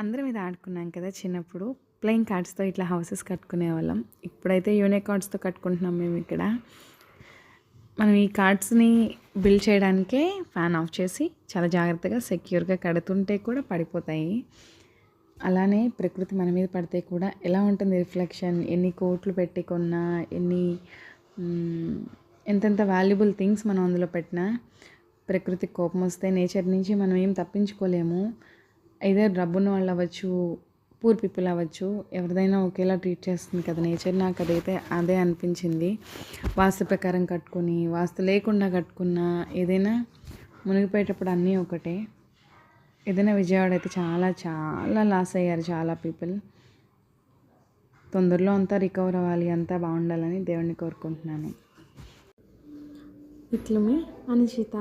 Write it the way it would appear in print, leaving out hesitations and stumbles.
అందరం ఇది ఆడుకున్నాం కదా చిన్నప్పుడు. ప్లేయింగ్ కార్డ్స్తో ఇట్లా హౌసెస్ కట్టుకునేవాళ్ళం. ఇప్పుడైతే యూనికార్డ్స్తో కట్టుకుంటున్నాం మేము ఇక్కడ. మనం ఈ కార్డ్స్ని బిల్డ్ చేయడానికే ఫ్యాన్ ఆఫ్ చేసి చాలా జాగ్రత్తగా సెక్యూర్గా కడుతుంటే కూడా పడిపోతాయి. అలానే ప్రకృతి మన మీద పడితే కూడా ఎలా ఉంటుంది రిఫ్లెక్షన్, ఎన్ని కోట్లు పెట్టి కొన్నా, ఎంతెంత వాల్యుబుల్ థింగ్స్ మనం అందులో పెట్టినా ప్రకృతికి కోపం వస్తే నేచర్ నుంచి మనం ఏం తప్పించుకోలేము. ఐదర్ డబ్బున్న వాళ్ళు అవ్వచ్చు, పూర్ పీపుల్ అవ్వచ్చు, ఎవరిదైనా ఒకేలా ట్రీట్ చేస్తుంది కదా నేచర్. నాకు అదే అనిపించింది. వాస్తు ప్రకారం కట్టుకొని, వాస్తు లేకుండా కట్టుకున్న ఏదైనా మునిగిపోయేటప్పుడు అన్నీ ఒకటే. ఏదైనా విజయవాడ అయితే చాలా చాలా లాస్ అయ్యారు చాలా పీపుల్. తొందరలో అంతా రికవర్ అవ్వాలి, అంతా బాగుండాలని దేవుణ్ణి కోరుకుంటున్నాను. ఇట్లు మీ అనుషిత.